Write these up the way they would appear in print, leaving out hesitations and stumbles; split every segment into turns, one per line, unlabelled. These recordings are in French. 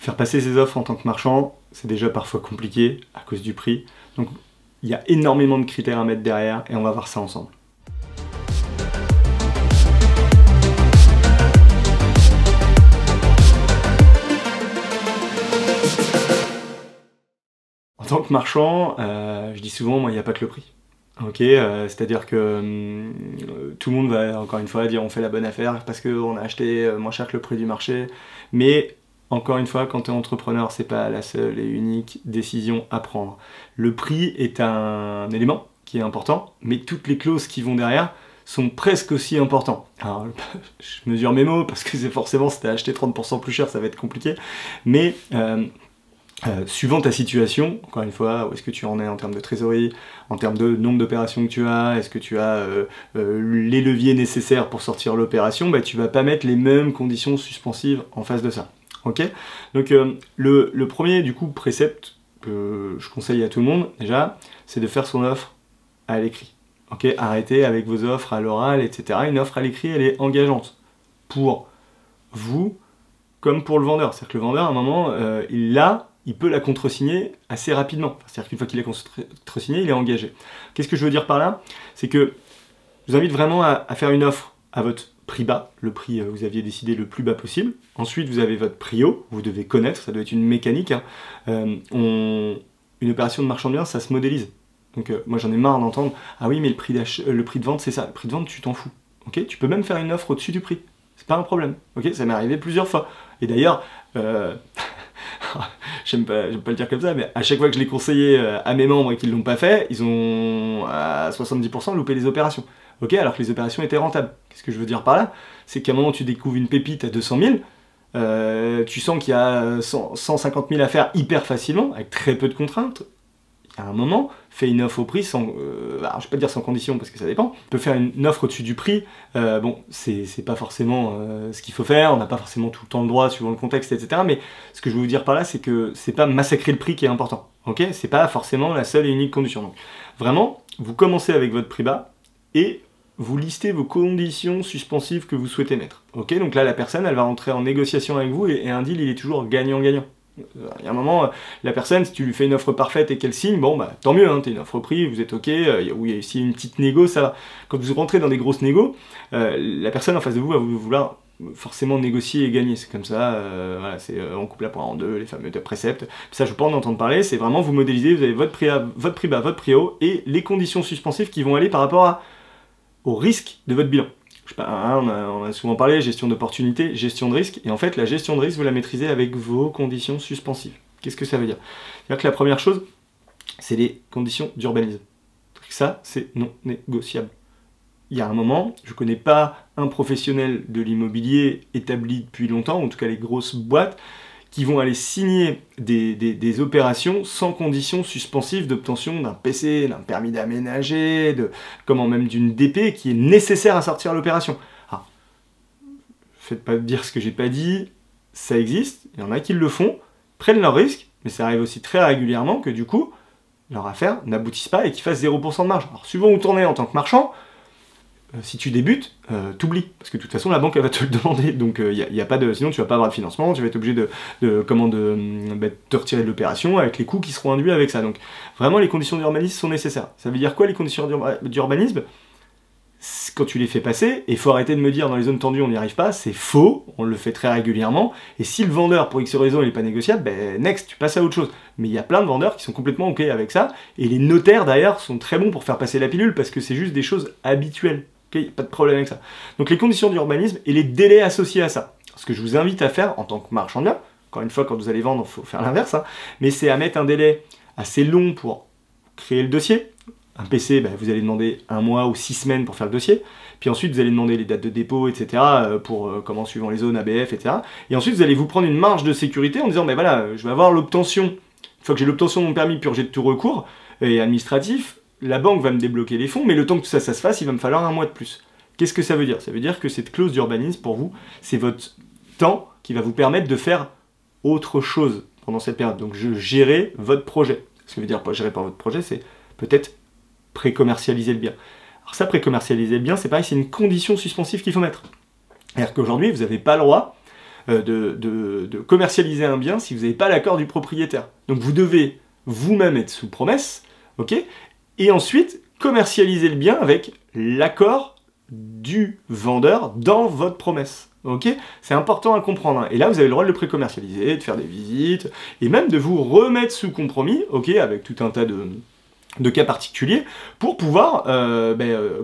Faire passer ses offres en tant que marchand, c'est déjà parfois compliqué à cause du prix. Donc il y a énormément de critères à mettre derrière et on va voir ça ensemble. En tant que marchand, je dis souvent, moi, il n'y a pas que le prix. Ok, c'est-à-dire que tout le monde va, encore une fois, dire on fait la bonne affaire parce qu'on a acheté moins cher que le prix du marché. Mais, encore une fois, quand tu es entrepreneur, c'est pas la seule et unique décision à prendre. Le prix est un élément qui est important, mais toutes les clauses qui vont derrière sont presque aussi importantes. Alors, je mesure mes mots parce que c'est forcément, si tu as acheté 30% plus cher, ça va être compliqué. Mais suivant ta situation, encore une fois, où est-ce que tu en es en termes de trésorerie, en termes de nombre d'opérations que tu as, est-ce que tu as les leviers nécessaires pour sortir l'opération, bah, tu vas pas mettre les mêmes conditions suspensives en face de ça. Ok. Donc le premier du coup précepte que je conseille à tout le monde déjà, c'est de faire son offre à l'écrit. Ok. Arrêtez avec vos offres à l'oral, etc. Une offre à l'écrit, elle est engageante pour vous comme pour le vendeur. C'est-à-dire que le vendeur, à un moment, il peut la contresigner assez rapidement. C'est-à-dire qu'une fois qu'il est contresigné, il est engagé. Qu'est-ce que je veux dire par là? C'est que je vous invite vraiment à faire une offre à votre prix bas, le prix vous aviez décidé le plus bas possible. Ensuite, vous avez votre prix haut, vous devez connaître, ça doit être une mécanique. Hein. Une opération de marchand de biens, ça se modélise. Donc moi j'en ai marre d'entendre « Ah oui, mais le prix de vente, c'est ça. » Le prix de vente, tu t'en fous. Okay, tu peux même faire une offre au-dessus du prix. C'est pas un problème. Okay, ça m'est arrivé plusieurs fois. Et d'ailleurs, j'aime pas le dire comme ça, mais à chaque fois que je l'ai conseillé à mes membres et qu'ils l'ont pas fait, ils ont à 70% loupé les opérations. Ok, alors que les opérations étaient rentables. Qu'est-ce que je veux dire par là? C'est qu'à un moment tu découvres une pépite à 200 000, tu sens qu'il y a 150 000 à faire hyper facilement, avec très peu de contraintes. À un moment, fais une offre au prix sans... alors je vais pas dire sans condition parce que ça dépend. Tu peux faire une offre au-dessus du prix. Bon, c'est pas forcément ce qu'il faut faire. On n'a pas forcément tout le temps le droit suivant le contexte, etc. Mais ce que je veux vous dire par là, c'est que c'est pas massacrer le prix qui est important. Ok, c'est pas forcément la seule et unique condition. Donc, vraiment, vous commencez avec votre prix bas et vous listez vos conditions suspensives que vous souhaitez mettre. Ok, donc là, la personne, elle va rentrer en négociation avec vous et un deal, il est toujours gagnant-gagnant. Il y a un moment, la personne, si tu lui fais une offre parfaite et qu'elle signe, bon bah tant mieux, hein, t'es une offre au prix, vous êtes ok, oui, s'il y a une petite négo, ça va. Quand vous rentrez dans des grosses négos, la personne en face de vous va vouloir forcément négocier et gagner. C'est comme ça, voilà, on coupe la poire en deux, les fameux préceptes. Ça, je peux pas en entendre parler, c'est vraiment vous modélisez, vous avez votre prix bas, votre prix haut, et les conditions suspensives qui vont aller par rapport au risque de votre bilan. Je sais pas, hein, on a souvent parlé gestion d'opportunité, gestion de risque, et en fait la gestion de risque vous la maîtrisez avec vos conditions suspensives. Qu'est-ce que ça veut dire? C'est-à-dire que la première chose, c'est les conditions d'urbanisme. Ça, c'est non négociable. Il y a un moment, je connais pas un professionnel de l'immobilier établi depuis longtemps, en tout cas les grosses boîtes, qui vont aller signer des opérations sans conditions suspensives d'obtention d'un PC, d'un permis d'aménager, comment même d'une DP qui est nécessaire à sortir l'opération. Alors, faites pas dire ce que j'ai pas dit, ça existe, il y en a qui le font, prennent leurs risques, mais ça arrive aussi très régulièrement que du coup, leur affaire n'aboutisse pas et qu'ils fassent 0% de marge. Alors suivant où tournez en tant que marchand, si tu débutes, t'oublies, parce que de toute façon la banque elle va te le demander, donc y a pas de, sinon tu vas pas avoir de financement, tu vas être obligé de te retirer de l'opération avec les coûts qui seront induits avec ça. Donc vraiment les conditions d'urbanisme sont nécessaires. Ça veut dire quoi les conditions d'urbanisme? Quand tu les fais passer, et il faut arrêter de me dire dans les zones tendues on n'y arrive pas, c'est faux, on le fait très régulièrement, et si le vendeur pour X raison il n'est pas négociable, ben next, tu passes à autre chose. Mais il y a plein de vendeurs qui sont complètement ok avec ça, et les notaires d'ailleurs sont très bons pour faire passer la pilule, parce que c'est juste des choses habituelles. Okay, pas de problème avec ça. Donc les conditions d'urbanisme et les délais associés à ça. Ce que je vous invite à faire en tant que marchand de biens, encore une fois quand vous allez vendre, il faut faire l'inverse, hein, mais c'est à mettre un délai assez long pour créer le dossier. Un PC, ben, vous allez demander 1 mois ou 6 semaines pour faire le dossier. Puis ensuite, vous allez demander les dates de dépôt, etc. Pour comment suivant les zones ABF, etc. Et ensuite, vous allez vous prendre une marge de sécurité en disant, ben voilà, je vais avoir l'obtention. Une fois que j'ai l'obtention de mon permis purgé de tout recours et administratif, la banque va me débloquer les fonds, mais le temps que tout ça se fasse, il va me falloir 1 mois de plus. Qu'est-ce que ça veut dire? Ça veut dire que cette clause d'urbanisme, pour vous, c'est votre temps qui va vous permettre de faire autre chose pendant cette période. Donc, gérer votre projet. Ce que veut dire pas gérer par votre projet, c'est peut-être pré-commercialiser le bien. Alors ça, pré-commercialiser le bien, c'est pareil, c'est une condition suspensive qu'il faut mettre. C'est-à-dire qu'aujourd'hui, vous n'avez pas le droit de commercialiser un bien si vous n'avez pas l'accord du propriétaire. Donc vous devez vous-même être sous promesse, ok, et ensuite commercialiser le bien avec l'accord du vendeur dans votre promesse. Ok, c'est important à comprendre. Hein. Et là, vous avez le droit de le pré-commercialiser, de faire des visites, et même de vous remettre sous compromis, ok, avec tout un tas de cas particuliers, pour pouvoir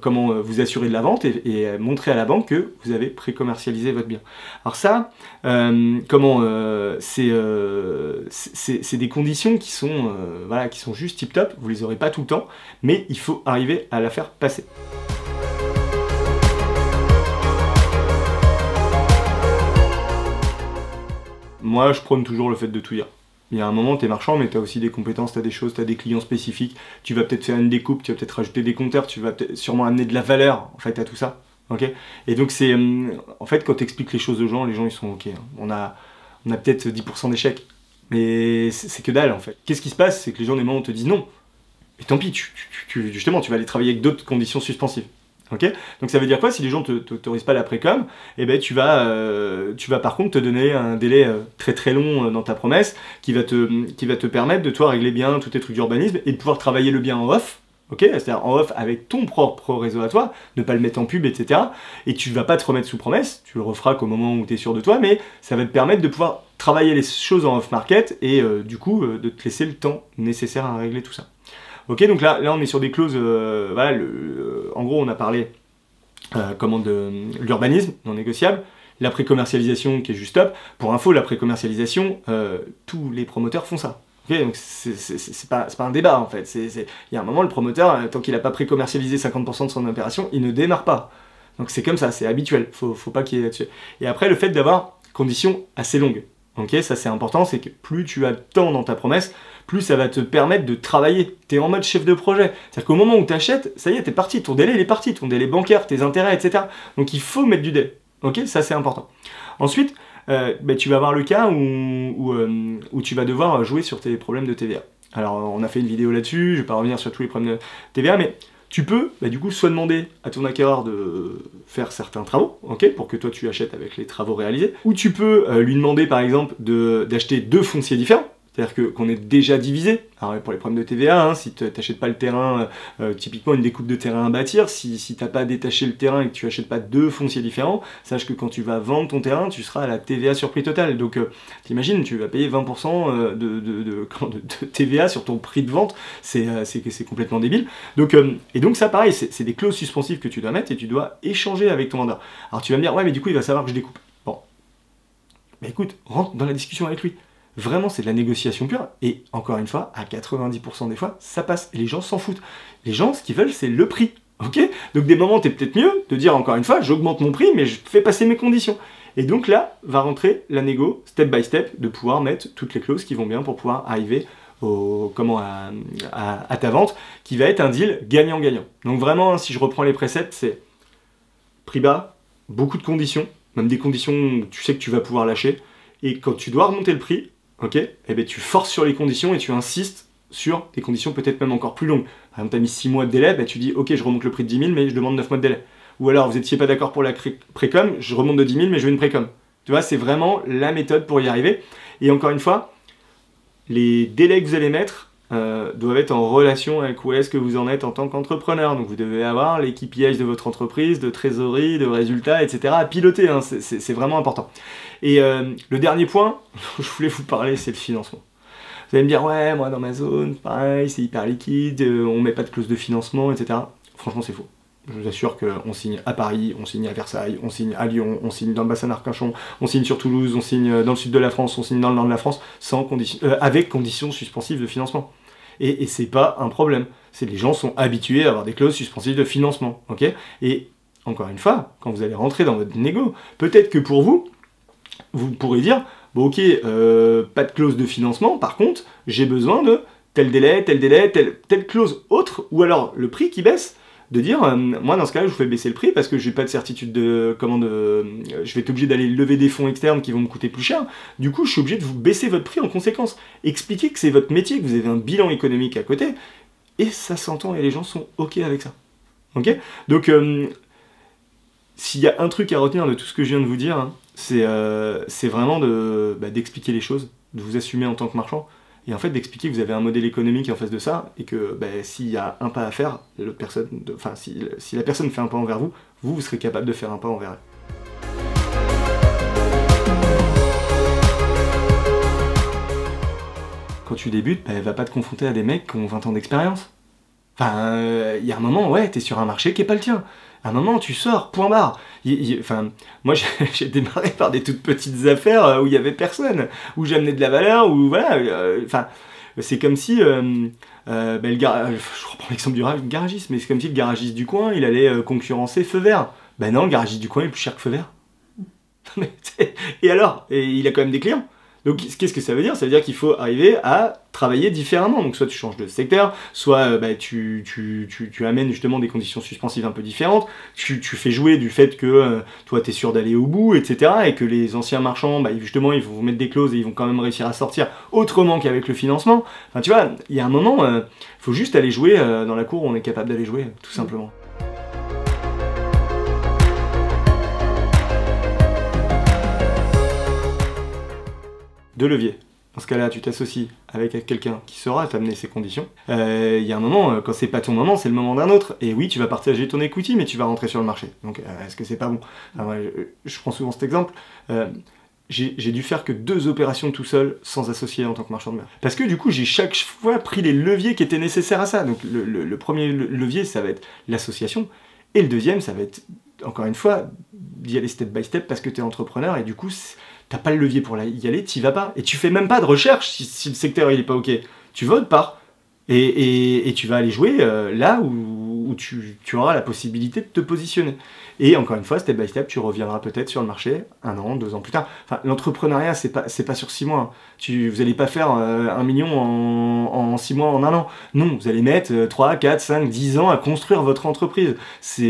comment vous assurer de la vente et montrer à la banque que vous avez pré-commercialisé votre bien. Alors ça, c'est des conditions qui sont, voilà, qui sont juste tip-top, vous les aurez pas tout le temps, mais il faut arriver à la faire passer. Moi, je prône toujours le fait de tout dire. Il y a un moment, tu es marchand, mais tu as aussi des compétences, tu as des choses, tu as des clients spécifiques, tu vas peut-être faire une découpe, tu vas peut-être rajouter des compteurs, tu vas sûrement amener de la valeur, en fait, à tout ça. Okay, et donc, c'est en fait, quand tu expliques les choses aux gens, les gens, ils sont OK. Hein. On a peut-être 10% d'échecs, mais c'est que dalle, en fait. Qu'est-ce qui se passe? C'est que les gens, des moments, te disent non. Et tant pis, justement, tu vas aller travailler avec d'autres conditions suspensives. Okay, donc ça veut dire quoi? Si les gens ne t'autorisent pas la précom, eh ben tu vas par contre te donner un délai très très long dans ta promesse qui va te permettre de toi régler bien tous tes trucs d'urbanisme et de pouvoir travailler le bien en off, okay, c'est-à-dire en off avec ton propre réseau à toi, ne pas le mettre en pub, etc. Et tu ne vas pas te remettre sous promesse, tu le referas qu'au moment où tu es sûr de toi, mais ça va te permettre de pouvoir travailler les choses en off-market et du coup de te laisser le temps nécessaire à régler tout ça. Ok, donc là on est sur des clauses, voilà, en gros on a parlé de l'urbanisme non négociable, la pré-commercialisation qui est juste top. Pour info, la pré-commercialisation, tous les promoteurs font ça. Okay, donc c'est pas un débat en fait. Il y a un moment, le promoteur, tant qu'il n'a pas pré-commercialisé 50% de son opération, il ne démarre pas. Donc c'est comme ça, c'est habituel, faut pas qu'il y ait là-dessus. Et après, le fait d'avoir conditions assez longues. Ok, ça c'est important, c'est que plus tu as de temps dans ta promesse, plus ça va te permettre de travailler. Tu es en mode chef de projet. C'est-à-dire qu'au moment où tu achètes, ça y est, t'es parti, ton délai il est parti, ton délai bancaire, tes intérêts, etc. Donc il faut mettre du délai. Ok, ça c'est important. Ensuite, tu vas avoir le cas où tu vas devoir jouer sur tes problèmes de TVA. Alors on a fait une vidéo là-dessus, je vais pas revenir sur tous les problèmes de TVA, mais tu peux, du coup, soit demander à ton acquéreur de faire certains travaux, ok, pour que toi tu achètes avec les travaux réalisés, ou tu peux lui demander par exemple d'acheter 2 fonciers différents, c'est-à-dire qu'on est déjà divisé. Alors pour les problèmes de TVA, hein, si tu n'achètes pas le terrain, typiquement une découpe de terrain à bâtir, si tu n'as pas détaché le terrain et que tu n'achètes pas 2 fonciers différents, sache que quand tu vas vendre ton terrain, tu seras à la TVA sur prix total. Donc t'imagines, tu vas payer 20% de TVA sur ton prix de vente, c'est complètement débile. Donc, et donc ça pareil, c'est des clauses suspensives que tu dois mettre et tu dois échanger avec ton vendeur. Alors tu vas me dire, ouais mais du coup il va savoir que je découpe. Bon, bah écoute, rentre dans la discussion avec lui. Vraiment, c'est de la négociation pure, et encore une fois, à 90% des fois, ça passe, et les gens s'en foutent. Les gens, ce qu'ils veulent, c'est le prix, ok? Donc des moments, t'es peut-être mieux de dire, encore une fois, j'augmente mon prix, mais je fais passer mes conditions. Et donc là, va rentrer la négo, step by step, de pouvoir mettre toutes les clauses qui vont bien pour pouvoir arriver à ta vente, qui va être un deal gagnant-gagnant. Donc vraiment, si je reprends les préceptes, c'est prix bas, beaucoup de conditions, même des conditions où tu sais que tu vas pouvoir lâcher, et quand tu dois remonter le prix, ok, eh ben tu forces sur les conditions et tu insistes sur des conditions peut-être même encore plus longues. Par exemple, tu as mis 6 mois de délai, tu dis ok, je remonte le prix de 10 000, mais je demande 9 mois de délai. Ou alors, vous n'étiez pas d'accord pour la précom, je remonte de 10 000, mais je veux une précom. Tu vois, c'est vraiment la méthode pour y arriver. Et encore une fois, les délais que vous allez mettre doivent être en relation avec où est-ce que vous en êtes en tant qu'entrepreneur. Donc vous devez avoir les KPIs de votre entreprise, de trésorerie, de résultats, etc. à piloter, hein. C'est vraiment important. Et le dernier point, je voulais vous parler, c'est le financement. Vous allez me dire, ouais, moi dans ma zone, pareil, c'est hyper liquide, on met pas de clause de financement, etc. Franchement, c'est faux. Je vous assure qu'on signe à Paris, on signe à Versailles, on signe à Lyon, on signe dans le bassin d'Arcachon, on signe sur Toulouse, on signe dans le sud de la France, on signe dans le nord de la France, avec conditions suspensives de financement. Et c'est pas un problème. Les gens sont habitués à avoir des clauses suspensives de financement. Okay, et encore une fois, quand vous allez rentrer dans votre négo, peut-être que pour vous, vous pourrez dire, bon ok, pas de clause de financement, par contre, j'ai besoin de tel délai, telle clause autre, ou alors le prix qui baisse, de dire, moi dans ce cas-là, je vous fais baisser le prix parce que j'ai pas de certitude je vais être obligé d'aller lever des fonds externes qui vont me coûter plus cher. Du coup, je suis obligé de vous baisser votre prix en conséquence. Expliquez que c'est votre métier, que vous avez un bilan économique à côté, et ça s'entend et les gens sont ok avec ça. Ok? Donc, s'il y a un truc à retenir de tout ce que je viens de vous dire, hein, C'est vraiment d'expliquer les choses, de vous assumer en tant que marchand, et en fait d'expliquer que vous avez un modèle économique en face de ça, et que s'il y a un pas à faire, l'autre personne, si la personne fait un pas envers vous, vous serez capable de faire un pas envers elle. Quand tu débutes, va pas te confronter à des mecs qui ont 20 ans d'expérience. Enfin, il y a un moment, ouais, t'es sur un marché qui est pas le tien. À un moment, tu sors, point barre. Enfin, moi, j'ai démarré par des toutes petites affaires où il y avait personne, où j'amenais de la valeur, où voilà. Enfin, c'est comme si je reprends l'exemple du garagiste, mais c'est comme si le garagiste du coin, il allait concurrencer Feu Vert. Ben non, le garagiste du coin est plus cher que Feu Vert. Et alors? Et il a quand même des clients. Donc qu'est-ce que ça veut dire? Ça veut dire qu'il faut arriver à travailler différemment. Donc soit tu changes de secteur, soit tu amènes justement des conditions suspensives un peu différentes, tu fais jouer du fait que toi tu es sûr d'aller au bout, etc. Et que les anciens marchands, justement, ils vont vous mettre des clauses et ils vont quand même réussir à sortir autrement qu'avec le financement. Enfin tu vois, il y a un moment, il faut juste aller jouer dans la cour où on est capable d'aller jouer, tout simplement. Deux leviers. Dans ce cas-là, tu t'associes avec quelqu'un qui saura t'amener ces conditions. Il y a un moment, quand c'est pas ton moment, c'est le moment d'un autre. Et oui, tu vas partager ton equity, mais tu vas rentrer sur le marché. Donc, est-ce que c'est pas bon? Alors, je prends souvent cet exemple. J'ai dû faire que 2 opérations tout seul, sans associé en tant que marchand de mer. Parce que du coup, j'ai chaque fois pris les leviers qui étaient nécessaires à ça. Donc, le premier levier, ça va être l'association. Et le deuxième, ça va être, encore une fois, d'y aller step by step parce que tu es entrepreneur et du coup, t'as pas le levier pour y aller, t'y vas pas. Et tu fais même pas de recherche si le secteur il est pas ok. Tu votes pas. Et tu vas aller jouer là où tu auras la possibilité de te positionner. Et encore une fois, step by step, tu reviendras peut-être sur le marché 1 an, 2 ans plus tard. Enfin, l'entrepreneuriat, c'est pas sur 6 mois. Vous allez pas faire 1 million en 6 mois, en 1 an. Non, vous allez mettre 3, 4, 5, 10 ans à construire votre entreprise.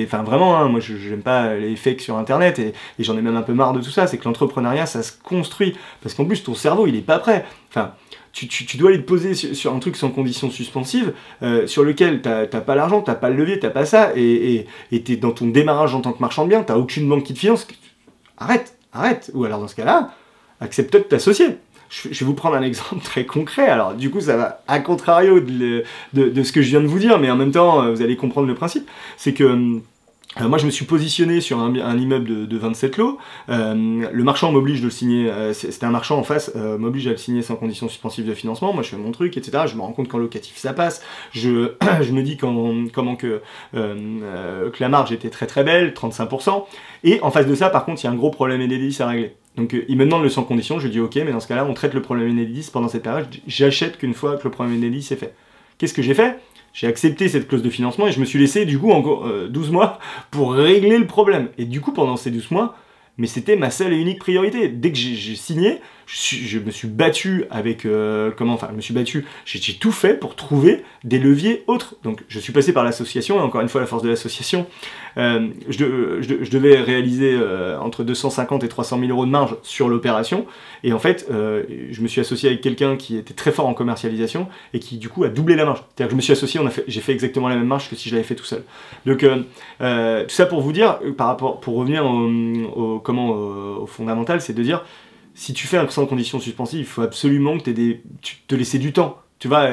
Enfin vraiment, moi j'aime pas les fakes sur internet et j'en ai même un peu marre de tout ça. C'est que l'entrepreneuriat, ça se construit. Parce qu'en plus, ton cerveau, il est pas prêt. Enfin, tu dois aller te poser sur un truc sans condition suspensive, sur lequel t'as pas l'argent, t'as pas le levier, t'as pas ça, et t'es dans ton démarrage en tant que marchand de biens, t'as aucune banque qui te finance. Arrête. Ou alors dans ce cas-là, accepte de t'associer. Je vais vous prendre un exemple très concret. Alors du coup, ça va à contrario de ce que je viens de vous dire, mais en même temps, vous allez comprendre le principe. C'est que moi, je me suis positionné sur un immeuble de 27 lots. Le marchand m'oblige de le signer. C'était un marchand en face, m'oblige à le signer sans condition suspensive de financement. Moi, je fais mon truc, etc. Je me rends compte qu'en locatif, ça passe. Je me dis que la marge était très très belle, 35%. Et en face de ça, par contre, il y a un gros problème Enedis à régler. Donc, il me demande le sans condition. Je dis OK, mais dans ce cas-là, on traite le problème Enedis pendant cette période. J'achète qu'une fois que le problème Enedis est fait. Qu'est-ce que j'ai fait? J'ai accepté cette clause de financement et je me suis laissé du coup encore 12 mois pour régler le problème. Et du coup pendant ces 12 mois, mais c'était ma seule et unique priorité. Dès que j'ai signé, je me suis battu avec... j'ai tout fait pour trouver des leviers autres. Donc je suis passé par l'association, et encore une fois la force de l'association, je devais réaliser entre 250 et 300 000 euros de marge sur l'opération. Et en fait, je me suis associé avec quelqu'un qui était très fort en commercialisation et qui du coup a doublé la marge. C'est-à-dire que je me suis associé, j'ai fait exactement la même marge que si je l'avais fait tout seul. Donc tout ça pour vous dire, pour revenir au fondamental, c'est de dire, si tu fais un sans condition suspensive, il faut absolument que tu te laisses du temps, tu vois,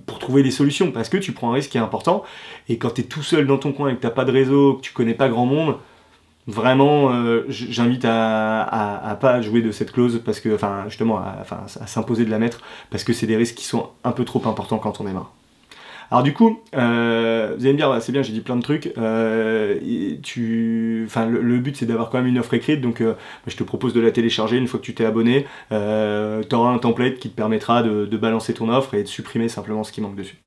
pour trouver des solutions, parce que tu prends un risque qui est important, et quand tu es tout seul dans ton coin et que tu n'as pas de réseau, que tu connais pas grand monde, vraiment, j'invite à pas jouer de cette clause, parce que, justement, à s'imposer de la mettre, parce que c'est des risques qui sont un peu trop importants quand on démarre. Alors du coup, vous allez me dire, c'est bien, j'ai dit plein de trucs, le but c'est d'avoir quand même une offre écrite, donc je te propose de la télécharger une fois que tu t'es abonné, tu auras un template qui te permettra de balancer ton offre et de supprimer simplement ce qui manque dessus.